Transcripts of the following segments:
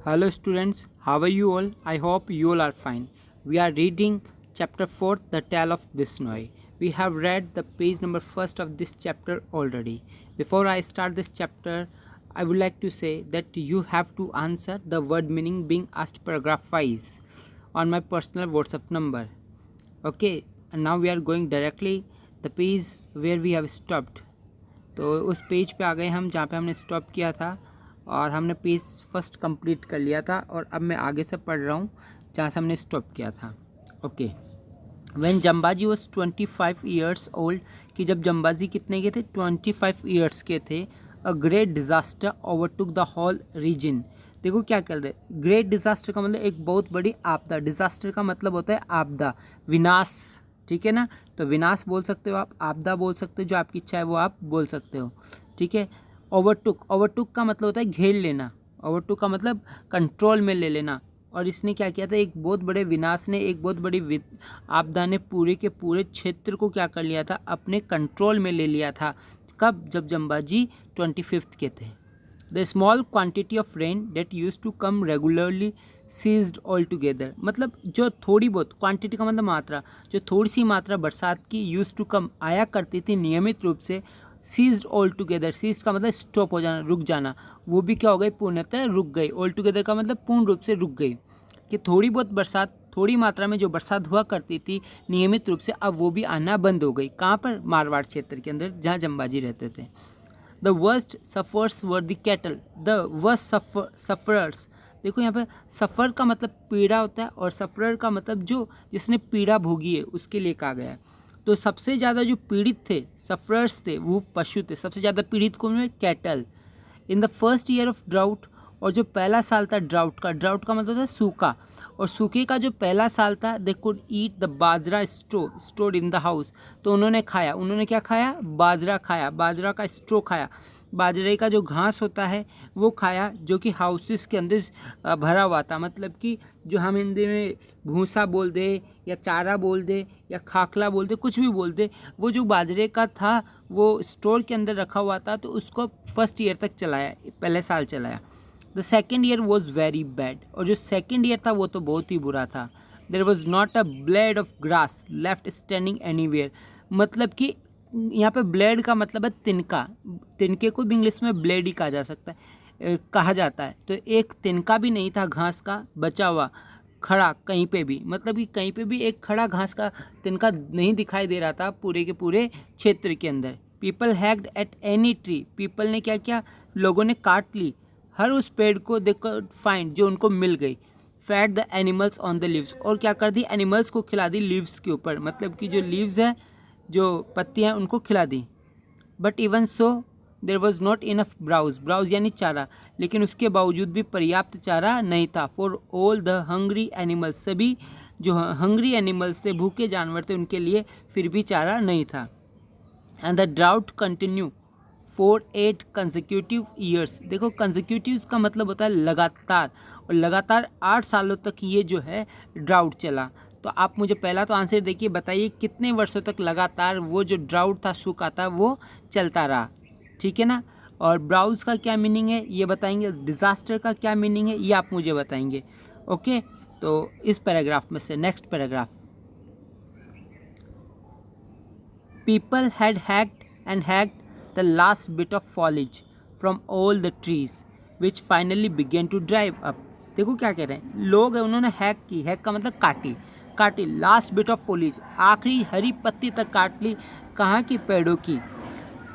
Hello students, how are you all? I hope you all are fine. We are reading chapter 4, The Tale of Bisnoy. We have read the page number first of this chapter already. Before I start this chapter, I would like to say that you have to answer the word meaning being asked paragraph wise on my personal WhatsApp number. Okay, and now we are going directly the page where we have stopped. तो उस page पे आ गए हम जहाँ पे हमने stop किया था और हमने पेज फर्स्ट कंप्लीट कर लिया था और अब मैं आगे से पढ़ रहा हूँ जहाँ से हमने स्टॉप किया था। Okay, when Jambaji was 25 years old, कि जब जम्बाजी कितने के थे 25 ईयर्स के थे, a great disaster overtook the whole region. देखो क्या कर रहे, ग्रेट डिज़ास्टर का मतलब एक बहुत बड़ी आपदा, डिज़ास्टर का मतलब होता है आपदा, विनाश, ठीक है ना। तो विनाश बोल सकते हो आप, आपदा बोल सकते हो, जो आपकी इच्छा है वो आप बोल सकते हो, ठीक है। ओवरटुक, ओवरटुक का मतलब होता है घेर लेना, ओवरटुक का मतलब कंट्रोल में ले लेना। और इसने क्या किया था, एक बहुत बड़े विनाश ने, एक बहुत बड़ी आपदा ने पूरे के पूरे क्षेत्र को क्या कर लिया था, अपने कंट्रोल में ले लिया था। कब? जब जम्बाजी 25th के थे। The small quantity of rain that used to come regularly ceased all together, मतलब जो थोड़ी बहुत, क्वांटिटी का मतलब मात्रा, जो थोड़ी सी मात्रा बरसात की यूज टू कम आया करती थी नियमित रूप से, सीज्ड ऑल टुगेदर, सीज का मतलब स्टॉप हो जाना, रुक जाना, वो भी क्या हो गई, पूर्णतः रुक गई। ऑल टुगेदर का मतलब पूर्ण रूप से रुक गई, कि थोड़ी बहुत बरसात, थोड़ी मात्रा में जो बरसात हुआ करती थी नियमित रूप से, अब वो भी आना बंद हो गई। कहाँ पर? मारवाड़ क्षेत्र के अंदर जहाँ जम्बाजी रहते थे। The worst suffers were the cattle, the worst sufferers, देखो यहाँ पर सफ़र का मतलब पीड़ा होता है और सफ़रर का मतलब जो जिसने पीड़ा भोगी है उसके लिए कहा गया है। तो सबसे ज़्यादा जो पीड़ित थे, सफ़रर्स थे, वो पशु थे। सबसे ज़्यादा पीड़ित कौन है? Cattle. In the first year of drought, और जो पहला साल था ड्राउट का, ड्राउट का मतलब था सूखा, और सूखे का जो पहला साल था, they could eat the bajra stored in the house, तो उन्होंने खाया, उन्होंने क्या खाया? बाजरा खाया, बाजरा का स्ट्रो खाया, बाजरे का जो घास होता है वो खाया, जो कि हाउसेस के अंदर भरा हुआ था। मतलब कि जो हम हिंदी में भूसा बोल दे या चारा बोल दे या खाखला बोल दे, कुछ भी बोल दे, वो जो बाजरे का था वो स्टोर के अंदर रखा हुआ था, तो उसको फर्स्ट ईयर तक चलाया, पहले साल चलाया। The second year was very bad, और जो सेकेंड ईयर था वो तो बहुत ही बुरा था। देर was not a blade of grass left standing anywhere, मतलब कि यहाँ पे ब्लेड का मतलब है तिनका, तिनके को भी इंग्लिश में ब्लेड ही कहा जा सकता है, कहा जाता है। तो एक तिनका भी नहीं था घास का बचा हुआ खड़ा कहीं पे भी, मतलब कि कहीं पे भी एक खड़ा घास का तिनका नहीं दिखाई दे रहा था पूरे के पूरे क्षेत्र के अंदर। People hacked at any tree, people ने क्या किया, लोगों ने काट ली हर उस पेड़ को, देखो फाइंड, जो उनको मिल गई। Fat the animals on the leaves, और क्या कर दी, एनिमल्स को खिला दी लीव्स के ऊपर, मतलब कि जो लीव्स है, जो पत्तियाँ, उनको खिला दी। But even so there was not enough browse, browse यानी चारा, लेकिन उसके बावजूद भी पर्याप्त चारा नहीं था। For all the hungry animals, सभी जो हंग्री एनिमल्स थे, भूखे जानवर थे, उनके लिए फिर भी चारा नहीं था। And the drought continue for 8 consecutive years, देखो कंसेक्यूटिव का मतलब होता है लगातार, और लगातार 8 सालों तक ये जो है ड्राउट चला। तो आप मुझे पहला तो आंसर देखिए, बताइए कितने वर्षों तक लगातार वो जो ड्राउट था, सूखा था, वो चलता रहा, ठीक है ना। और ब्राउज का क्या मीनिंग है ये बताएंगे, डिज़ास्टर का क्या मीनिंग है ये आप मुझे बताएंगे। ओके, तो इस पैराग्राफ में से next paragraph, people had hacked and hacked the last bit of foliage from all the trees which finally began to dry up। देखो क्या कह रहे हैं, लोग हैं उन्होंने हैक की, हैक का मतलब काटी, काटी, लास्ट बिट ऑफ फॉलिज, आखिरी हरी पत्ती तक काट ली, कहाँ की, पेड़ों की।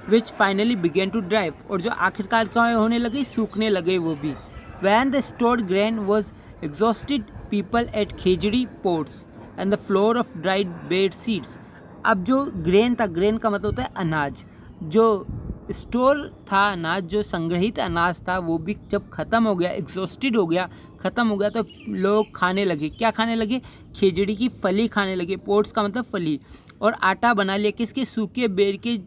विच फाइनली बिगेन टू ड्राइव, और जो आखिरकार क्या होने लगी, सूखने लगे वो भी। When the stored grain was exhausted people ate khejri pods and the flour of dried ber seeds. अब जो ग्रेन था, ग्रेन का मतलब होता है अनाज, जो स्टोर था अनाज, जो संग्रहित अनाज था, वो भी जब ख़त्म हो गया, एग्जॉस्टेड हो गया, ख़त्म हो गया, तो लोग खाने लगे, क्या खाने लगे, खेजड़ी की फली खाने लगे। पोर्ट्स का मतलब फली, और आटा बना लिया किसके, सूखे बेर के,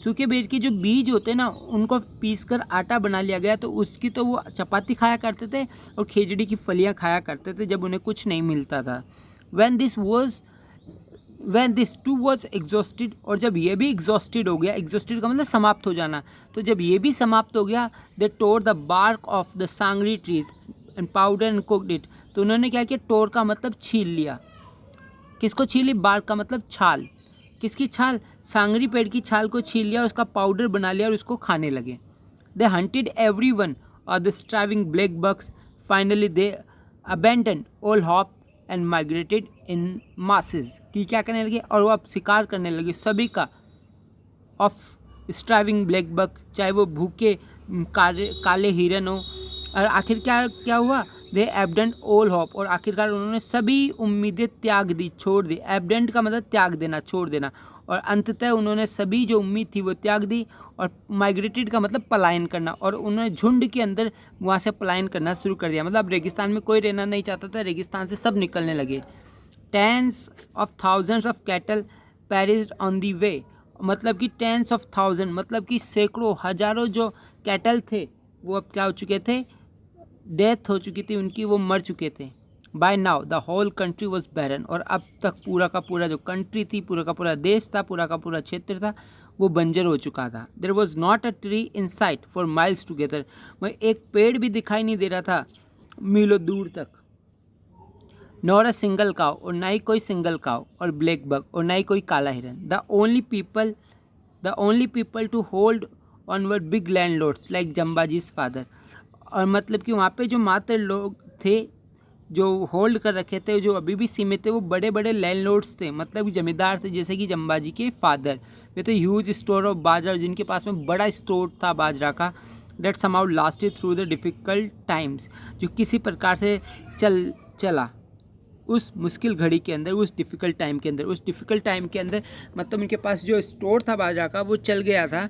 सूखे बेर के जो बीज होते हैं ना, उनको पीसकर आटा बना लिया गया। तो उसकी तो वो चपाती खाया करते थे और खेजड़ी की फलियाँ खाया करते थे जब उन्हें कुछ नहीं मिलता था। when this too was exhausted, और जब ये भी exhausted हो गया, exhausted का मतलब समाप्त हो जाना, तो जब ये भी समाप्त हो गया, they tore the bark of the sangri trees, and powder and cooked it. तो उन्होंने क्या किया, टोर का मतलब छील लिया। किसको छीली? बार्क का मतलब छाल। किसकी छाल? सांगरी पेड़ की छाल को छील लिया, उसका पाउडर बना लिया और उसको खाने लगे। दे हंटेड एवरी वन और the striving black box. Finally they abandon all hope and migrated in masses. कि क्या करने लगे? और वो अब शिकार करने लगे सभी का, ऑफ स्ट्राइविंग ब्लैक बक, चाहे वो भूखे काले हिरन हो। और आखिर क्या क्या हुआ? दे एबडेंट ऑल होप, और आखिरकार उन्होंने सभी उम्मीदें त्याग दी, छोड़ दी। एबडेंट का मतलब त्याग देना, छोड़ देना। और अंततः उन्होंने सभी जो उम्मीद थी वो त्याग दी। और माइग्रेटेड का मतलब पलायन करना, और उन्होंने झुंड के अंदर वहाँ से पलायन करना शुरू कर दिया। मतलब रेगिस्तान में कोई रहना नहीं चाहता था, रेगिस्तान से सब निकलने लगे। Tens of thousands of cattle perished on the way. मतलब कि टेंस ऑफ थाउजेंड मतलब कि सैकड़ों हजारों जो कैटल थे वो अब क्या हो चुके थे? डेथ हो चुकी थी उनकी, वो मर चुके थे। By now the whole country was barren. और अब तक पूरा का पूरा जो कंट्री थी, पूरा का पूरा देश था, पूरा का पूरा क्षेत्र था, वो बंजर हो चुका था। There was not a tree in sight for miles together. वहीं एक पेड़ भी दिखाई नहीं दे रहा था मीलों दूर तक। नॉट अ सिंगल काव, और ना ही कोई सिंगल काव और ब्लैक बक, और ना ही कोई काला हिरन। The only people to hold on were big landlords like Jambaji's father. और मतलब कि वहाँ पे जो मात्र लोग थे जो होल्ड कर रखे थे, जो अभी भी सीमित थे, वो बड़े बड़े लैंडलॉर्ड्स थे, मतलब जमींदार थे, जैसे कि जम्बाजी के फादर। वे तो ह्यूज स्टोर ऑफ बाजरा, जिनके पास में बड़ा स्टोर था बाजरा का। That somehow lasted through the difficult times, जो किसी प्रकार से चला उस मुश्किल घड़ी के अंदर, उस डिफ़िकल्ट टाइम के अंदर, मतलब उनके पास जो स्टोर था बाजरा का वो चल गया था,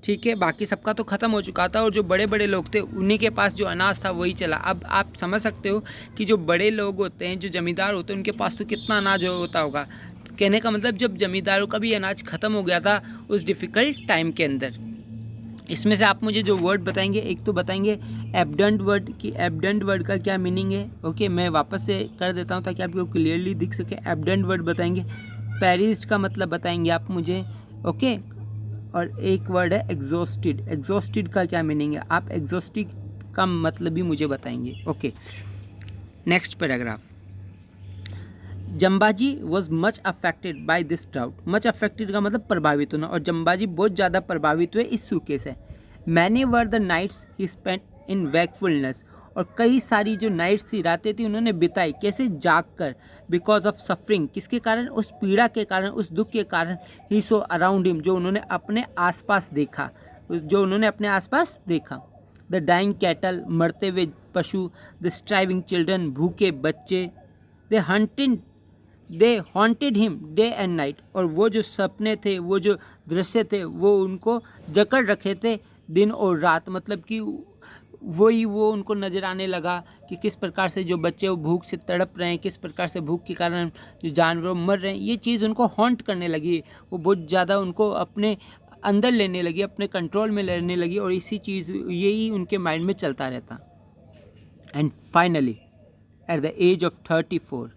ठीक है। बाकी सबका तो ख़त्म हो चुका था, और जो बड़े बड़े लोग थे उन्हीं के पास जो अनाज था वही चला। अब आप समझ सकते हो कि जो बड़े लोग होते हैं, जो ज़मींदार होते हैं, उनके पास तो कितना अनाज होता होगा। कहने का मतलब जब ज़मींदारों का भी अनाज ख़त्म हो गया था उस डिफ़िकल्ट टाइम के अंदर। इसमें से आप मुझे जो वर्ड बताएंगे, एक तो बताएंगे एबडेंट वर्ड, कि एबडेंट वर्ड का क्या मीनिंग है। ओके, मैं वापस से कर देता हूँ ताकि आपको क्लियरली दिख सके। एबडेंट वर्ड बताएंगे। पेरिस्ड का मतलब बताएंगे आप मुझे। ओके, और एक वर्ड है एग्जॉस्टेड। एग्जॉस्टेड का क्या मीनिंग है? आप एग्जॉस्टेड का मतलब भी मुझे बताएंगे। Okay, next paragraph. Jambaji was much affected by this drought. Much affected का मतलब प्रभावित होना, और जम्बाजी बहुत ज़्यादा प्रभावित हुए इस सूखे से। Many were the nights he spent in wakefulness, और कई सारी जो नाइट्स थी, रातें थी, उन्होंने बिताई कैसे? जाग कर। बिकॉज ऑफ सफरिंग, किसके कारण? उस पीड़ा के कारण, उस दुख के कारण। ही सो अराउंड हिम, जो उन्होंने अपने आसपास देखा, द डाइंग कैटल, मरते हुए पशु, द स्ट्राइविंग चिल्ड्रन, भूखे बच्चे। They haunted him day and night, और वो जो सपने थे, वो जो दृश्य थे, वो उनको जकड़ रखे थे दिन और रात। मतलब कि वो उनको नज़र आने लगा कि किस प्रकार से जो बच्चे वो भूख से तड़प रहे हैं, किस प्रकार से भूख के कारण जो जानवर मर रहे हैं। ये चीज़ उनको हॉन्ट करने लगी, वो बहुत ज़्यादा उनको अपने अंदर लेने लगी, अपने कंट्रोल में लेने लगी, और इसी चीज़ यही उनके माइंड में चलता रहता। And finally at the age of 34,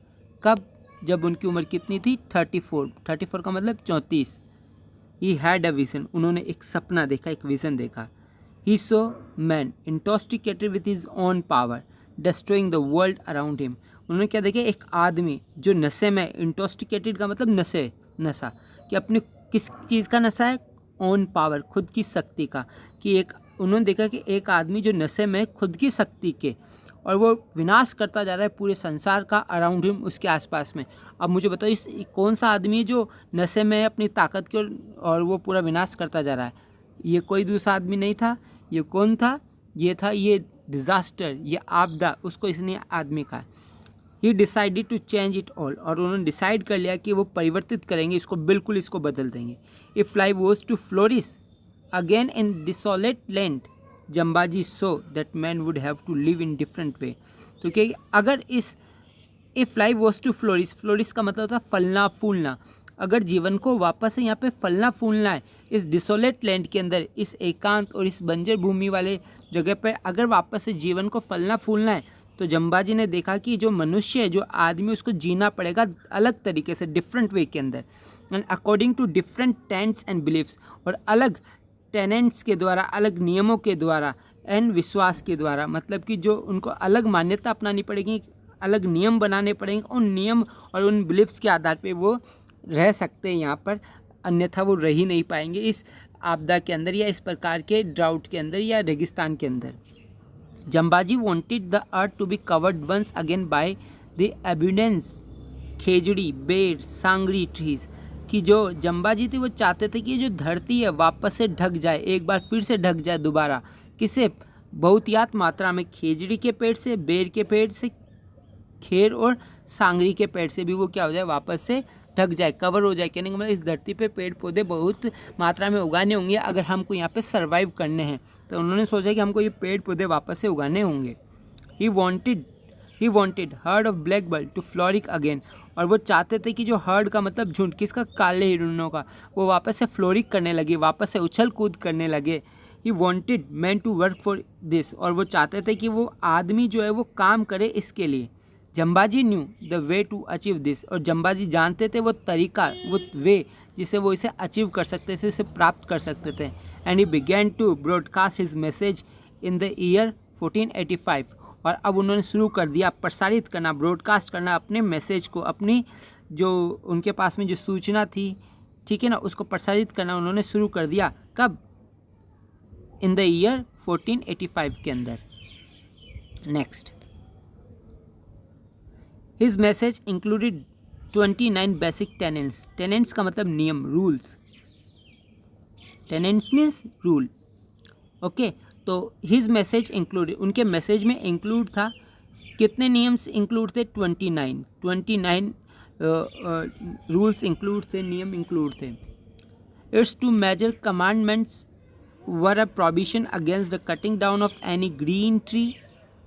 कब? जब उनकी उम्र कितनी थी? 34 का मतलब 34। ही हैड अ विजन, उन्होंने एक सपना देखा, एक विज़न देखा। He saw man intoxicated with his own power destroying the world around him. उन्होंने क्या देखा? एक आदमी जो नशे में, इंटॉक्सिकेटेड का मतलब नशा, कि अपने किस चीज़ का नशा है? ओन पावर, खुद की शक्ति का। कि एक उन्होंने देखा कि एक आदमी जो नशे में खुद की शक्ति के, और वो विनाश करता जा रहा है पूरे संसार का, अराउंड हिम, उसके आसपास में। अब मुझे बताओ इस कौन सा आदमी है जो नशे में अपनी ताकत के और वो पूरा विनाश करता जा रहा है? ये कोई दूसरा आदमी नहीं था। ये कौन था? ये था ये डिज़ास्टर, ये आपदा, उसको इसने आदमी कहा। He decided to change it all, और उन्होंने डिसाइड कर लिया कि वो परिवर्तित करेंगे इसको, बिल्कुल इसको बदल देंगे। If life was to flourish again in desolate land, Jambaji saw that man would have to live in different way. तो क्या अगर if life was to flourish का मतलब होता है फलना फूलना। अगर जीवन को वापस से यहाँ पे फलना फूलना है, इस डिसोलेट लैंड के अंदर, इस एकांत और इस बंजर भूमि वाले जगह पर अगर वापस से जीवन को फलना फूलना है, तो जम्बाजी ने देखा कि जो मनुष्य है, जो आदमी, उसको जीना पड़ेगा अलग तरीके से, डिफरेंट वे के अंदर, and according to different tenets and beliefs, और अलग टेनेंट्स के द्वारा, अलग नियमों के द्वारा, एंड विश्वास के द्वारा, मतलब कि जो उनको अलग मान्यता अपनानी पड़ेगी, अलग नियम बनाने पड़ेंगे, उन नियम और उन बिलीफ्स के आधार पे वो रह सकते हैं यहाँ पर, अन्यथा वो रह ही नहीं पाएंगे इस आपदा के अंदर या इस प्रकार के ड्राउट के अंदर या रेगिस्तान के अंदर। Jambaji wanted the earth to be covered once again by the abundance खेजड़ी, बेर, सांगरी ट्रीज, कि जो जम्बाजी थे वो चाहते थे कि ये जो धरती है वापस से ढक जाए, एक बार फिर से ढक जाए दोबारा, किसे? बहुतियात मात्रा में खेजड़ी के पेड़ से, बेर के पेड़ से, खेर और सांगरी के पेड़ से भी वो क्या हो जाए, वापस से ढक जाए, कवर हो जाए। कहने का मतलब इस धरती पे पेड़ पौधे बहुत मात्रा में उगाने होंगे अगर हमको यहाँ पे सरवाइव करने हैं, तो उन्होंने सोचा कि हमको ये पेड़ पौधे वापस से उगाने होंगे। He wanted herd of black bird to flourish again, और वो चाहते थे कि जो हर्ड का मतलब झुंड, किसका? काले हिरणों का, वो वापस से फ्लोरिक करने लगे, वापस से उछल कूद करने लगे। He wanted man to work for this, और वो चाहते थे कि वो आदमी जो है वो काम करे इसके लिए। Jambhaji knew the way to achieve this, और जम्बाजी जानते थे वो तरीका, वो वे जिसे वो इसे अचीव कर सकते थे, इसे प्राप्त कर सकते थे। And he began to broadcast his message in the year 1485, और अब उन्होंने शुरू कर दिया प्रसारित करना, ब्रॉडकास्ट करना अपने मैसेज को, अपनी जो उनके पास में जो सूचना थी, ठीक है ना, उसको प्रसारित करना उन्होंने शुरू कर दिया। कब? इन द ईयर 1485 के अंदर। Next, his message included 29 basic tenants. Tenants का मतलब नियम, rules. Tenants means rule, okay. तो हिज मैसेज इंक्लूडेड, उनके मैसेज में इंक्लूड था, कितने नियम्स इंक्लूड थे? 29 रूल्स इंक्लूड थे, नियम इंक्लूड थे। Its two major commandments were a prohibition against the cutting down of any green tree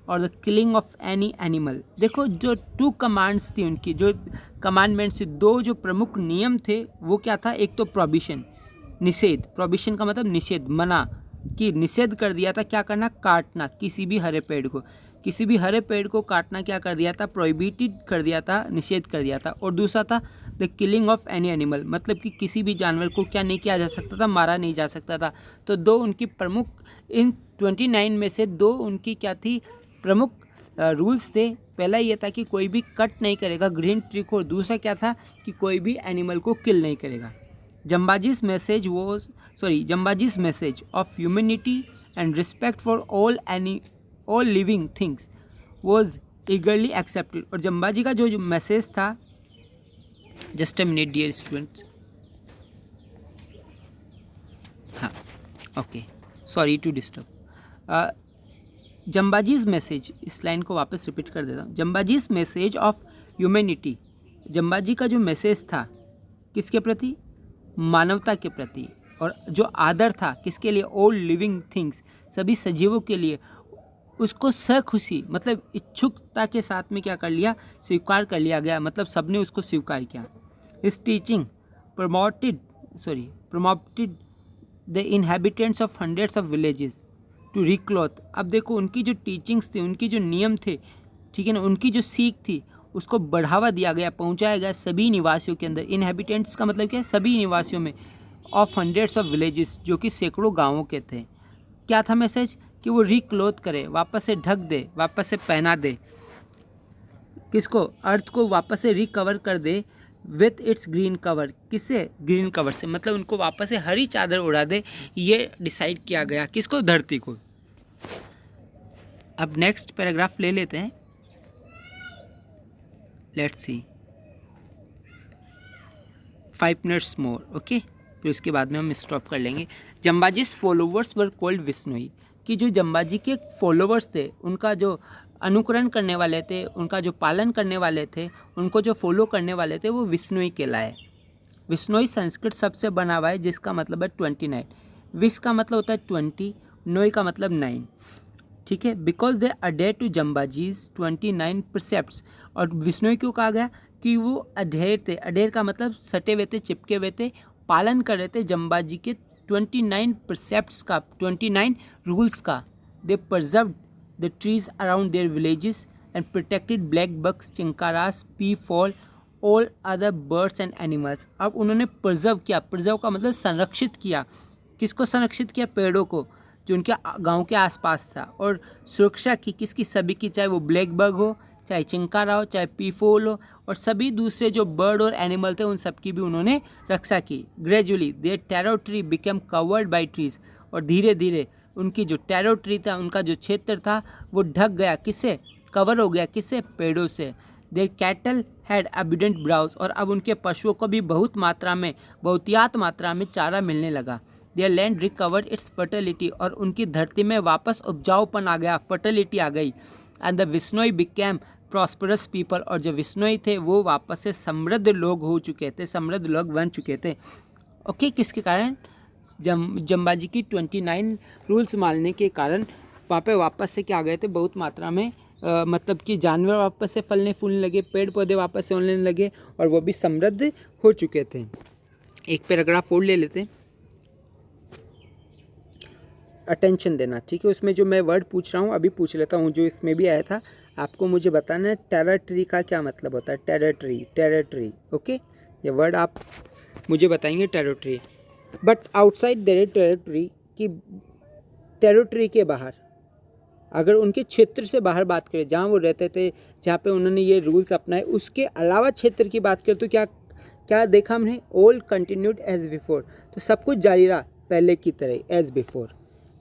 और the killing of any animal. देखो जो 2 कमांड्स थी उनकी, जो कमांडमेंट्स थी, 2 जो प्रमुख नियम थे वो क्या था? एक तो प्रोहिबिशन, निषेध, प्रोहिबिशन का मतलब निषेध, मना, कि निषेध कर दिया था क्या करना? काटना, किसी भी हरे पेड़ को, किसी भी हरे पेड़ को काटना क्या कर दिया था? प्रोहिबिटेड कर दिया था, निषेध कर दिया था। और दूसरा था the killing of any animal, मतलब कि किसी भी जानवर को क्या नहीं किया जा सकता था? मारा नहीं जा सकता था। तो 2 उनकी प्रमुख, इन 29 में से 2 उनकी क्या थी? प्रमुख रूल्स थे। पहला ये था कि कोई भी कट नहीं करेगा ग्रीन ट्री को, और दूसरा क्या था कि कोई भी एनिमल को किल नहीं करेगा। Jambaji's message of humanity and respect for all living things was eagerly accepted. और जम्बाजी का जो मैसेज था, just a minute dear students, हाँ okay, sorry to disturb. Jambaji's message, इस लाइन को वापस रिपीट कर देता हूँ। Jambaji's message of humanity, Jambaji का जो मैसेज था किसके प्रति? मानवता के प्रति। और जो आदर था किसके लिए? ऑल लिविंग थिंग्स, सभी सजीवों के लिए, उसको सखुशी, मतलब इच्छुकता के साथ में क्या कर लिया? स्वीकार कर लिया गया, मतलब सबने उसको स्वीकार किया। इस teaching promoted the inhabitants of hundreds of villages to reclothe. अब देखो उनकी जो टीचिंग्स थी, उनकी जो नियम थे, ठीक है ना, उनकी जो सीख थी, उसको बढ़ावा दिया गया, पहुंचाया गया सभी निवासियों के अंदर। इनहेबिटेंट्स का मतलब क्या है? सभी निवासियों में। ऑफ हंड्रेड्स ऑफ विलेजेस, जो कि सैकड़ों गाँवों के थे। क्या था मैसेज? कि वो रिक्लोथ करे, वापस से ढक दे, वापस से पहना दे, किसको? अर्थ को वापस से रिकवर कर दे विथ इट्स ग्रीन कवर। किससे? ग्रीन कवर से, मतलब उनको वापस से हरी चादर उड़ा दे, ये डिसाइड किया गया। किसको? धरती को। अब नेक्स्ट पैराग्राफ ले लेते हैं, let's see 5 minutes more, okay, फिर उसके बाद में हम स्टॉप कर लेंगे। जम्बाजीज फॉलोवर्स वर कॉल्ड विश्नोई, कि जो जम्बाजी के फॉलोवर्स थे, उनका जो अनुकरण करने वाले थे, उनका जो पालन करने वाले थे, उनको जो फॉलो करने वाले थे, वो विश्नोई कहलाए। विश्नोई संस्कृत शब्द से बना हुआ है जिसका मतलब है 29। विश का मतलब होता है 20, नोई का मतलब 9, ठीक है। Because they adhere to Jambaji's 29 precepts. और विश्नोई क्यों कहा गया? कि वो अडेयर थे, अडेयर का मतलब सटे हुए थे, चिपके हुए थे, पालन कर रहे थे जम्बाजी के 29 प्रिसेप्ट्स का, 29 रूल्स का। They preserved the trees around their villages and protected blackbucks, chinkaras, peafowl, all other birds and animals. अब उन्होंने प्रिजर्व किया, प्रिजर्व का मतलब संरक्षित किया। किसको संरक्षित किया? पेड़ों को, जो उनके गांव के आसपास था, और सुरक्षा की किसकी, सभी की, चाहे वो ब्लैक बग हो, चाहे चिंकारा हो, चाहे पीफोल हो, और सभी दूसरे जो बर्ड और एनिमल थे उन सब की भी उन्होंने रक्षा की। Gradually their territory become covered by trees, और धीरे धीरे उनकी जो टेरिटरी था, उनका जो क्षेत्र था वो ढक गया, किससे, कवर हो गया, किससे, पेड़ों से। Their cattle had abundant browse, और अब उनके पशुओं को भी बहुतियात मात्रा में चारा मिलने लगा। There land recovered it's fertility, और उनकी धरती में वापस उपजाऊपन आ गया, फर्टिलिटी आ गई। And the Bishnoi became prosperous people, और जो विश्नोई थे वो वापस से समृद्ध लोग हो चुके थे, समृद्ध लोग बन चुके थे। ओके, किसके कारण, जम्बाजी की 29 रूल्स मानने के कारण वहाँ पे वापस से क्या आ गए थे, बहुत मात्रा में मतलब कि जानवर वापस से फलने फूलने लगे, पेड़ पौधे वापस से होने लगे, और वो भी समृद्ध हो चुके थे। एक पैराग्राफ और ले लेते हैं, अटेंशन देना, ठीक है। उसमें जो मैं वर्ड पूछ रहा हूँ अभी पूछ लेता हूँ, जो इसमें भी आया था, आपको मुझे बताना है टेरिटरी का क्या मतलब होता है। टेरिटरी, ओके, ये वर्ड आप मुझे बताएंगे, territory. But outside their territory, की टेरिटरी के बाहर, अगर उनके क्षेत्र से बाहर बात करें, जहाँ वो रहते थे, जहाँ पे उन्होंने ये रूल्स अपनाए, उसके अलावा क्षेत्र की बात करें तो क्या क्या देखा हमने, ऑल कंटिन्यूड एज बिफोर, तो सब कुछ जारी रहा पहले की तरह, एज बिफोर,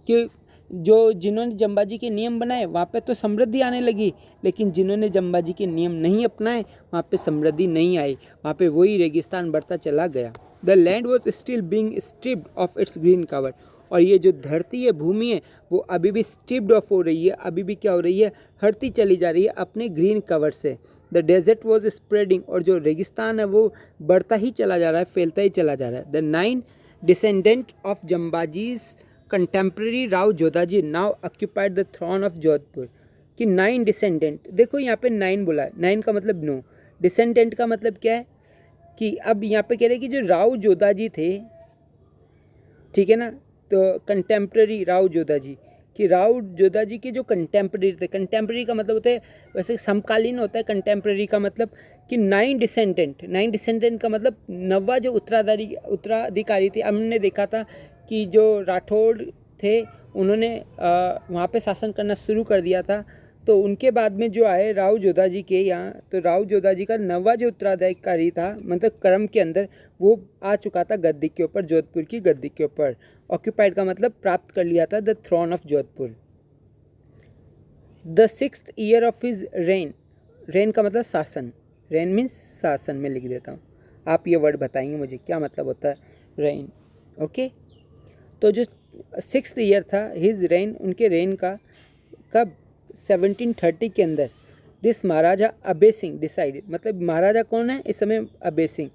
कि जो जिन्होंने जम्बाजी के नियम बनाए वहाँ पे तो समृद्धि आने लगी, लेकिन जिन्होंने जम्बाजी के नियम नहीं अपनाए वहाँ पे समृद्धि नहीं आई, वहाँ पे वही रेगिस्तान बढ़ता चला गया। The land was still being stripped of its green cover, और ये जो धरती है, भूमि है, वो अभी भी स्ट्रिप्ड ऑफ हो रही है, अभी भी क्या हो रही है, हटती चली जा रही है अपने ग्रीन कवर से। द डेजर्ट वॉज स्प्रेडिंग, और जो रेगिस्तान है वो बढ़ता ही चला जा रहा है, फैलता ही चला जा रहा है। The 9 descendant of Jambaji's contemporary Rao Jodhaji now occupied the throne of Jodhpur, कि 9 डिसेंडेंट, देखो यहाँ पे 9 बोला है, 9 का मतलब 9, डिसेंडेंट का मतलब क्या है, कि अब यहाँ पे कह रहे हैं कि जो राव जोधाजी थे, ठीक है ना, तो कंटेम्प्रेरी राव जोधाजी, कि राव जोधाजी के जो कंटेम्प्रेरी थे, कंटेम्प्रेरी का मतलब होता है वैसे समकालीन होता है, कंटेम्प्रेरी का मतलब कि 9 डिसेंडेंट का मतलब 9वां जो उत्तराधिकारी थे। हमने देखा था कि जो राठौड़ थे उन्होंने वहाँ पे शासन करना शुरू कर दिया था, तो उनके बाद में जो आए राव जोधाजी के यहाँ, तो राव जोधाजी का 9वां जो उत्तराधिकारी था, मतलब क्रम के अंदर वो आ चुका था गद्दी के ऊपर, जोधपुर की गद्दी के ऊपर। ऑक्यूपाइड का मतलब प्राप्त कर लिया था, the throne of Jodhpur. The 6th year of his reign, reign का मतलब शासन, रेन मीन्स शासन, में लिख देता हूँ, आप ये वर्ड बताएंगे मुझे क्या मतलब होता है रेन, ओके। तो जो 6th ईयर था हिज रेन, उनके रेन का कब, 1730 के अंदर, दिस महाराजा अबे सिंह डिसाइडेड, मतलब महाराजा कौन है इस समय, अबे सिंह,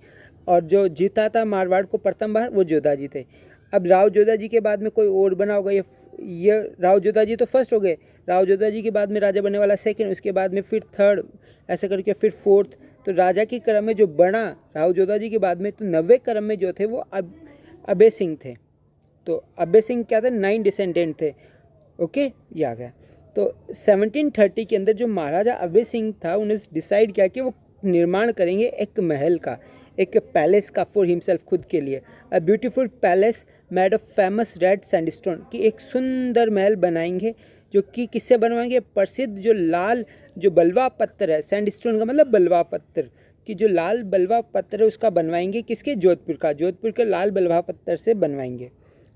और जो जीता था मारवाड़ को प्रथम बार वो जोधाजी थे। अब राव जोधाजी के बाद में कोई और बना होगा, ये राव जोधाजी तो फर्स्ट हो गए, राव जोधाजी के बाद में राजा बनने वाला सेकंड, उसके बाद में फिर थर्ड, ऐसे करके फिर फोर्थ, तो राजा के क्रम में जो बना राव जोधाजी के बाद में, तो 90वें क्रम में जो थे वो अबे सिंह थे। तो अबे सिंह क्या थे, 9 डिसेंडेंट थे, ओके, ये आ गया। तो 1730 के अंदर जो महाराजा अबे सिंह था, उन्होंने डिसाइड किया कि वो निर्माण करेंगे एक महल का, एक पैलेस का, फॉर हिमसेल्फ, खुद के लिए, a beautiful palace made of famous red sandstone, कि एक सुंदर महल बनाएंगे, जो कि किससे बनवाएंगे, प्रसिद्ध जो लाल जो बलवा पत्थर है, सैंडस्टोन का मतलब बलवा पत्थर, कि जो लाल बलवा पत्थर है उसका बनवाएंगे, किसके, जोधपुर का, जोधपुर के लाल बलवा पत्थर से बनवाएंगे।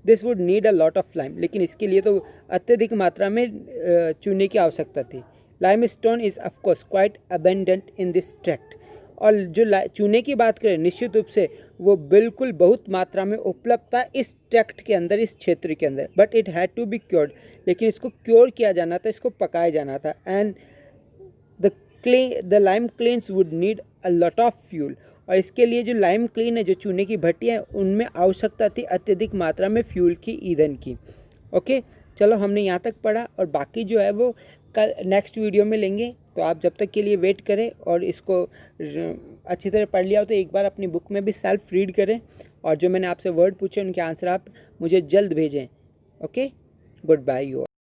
This would need a lot of lime, लेकिन इसके लिए तो अत्यधिक मात्रा में चूने की आवश्यकता थी। Limestone is of course quite abundant in this tract, और जो चूने की बात करें निश्चित रूप से वो बिल्कुल बहुत मात्रा में उपलब्ध था इस ट्रैक्ट के अंदर, इस क्षेत्र के अंदर, but it had to be cured, लेकिन इसको क्योर किया जाना था, इसको पकाया जाना था। And the lime cleans would need a lot of fuel, और इसके लिए जो लाइम क्लीन है, जो चूने की भट्टियाँ हैं, उनमें आवश्यकता थी अत्यधिक मात्रा में फ्यूल की, ईंधन की, ओके। चलो हमने यहाँ तक पढ़ा, और बाकी जो है वो कल नेक्स्ट वीडियो में लेंगे, तो आप जब तक के लिए वेट करें, और इसको अच्छी तरह पढ़ लिया हो तो एक बार अपनी बुक में भी सेल्फ रीड करें, और जो मैंने आपसे वर्ड पूछे उनके आंसर आप मुझे जल्द भेजें, ओके। Good bye you.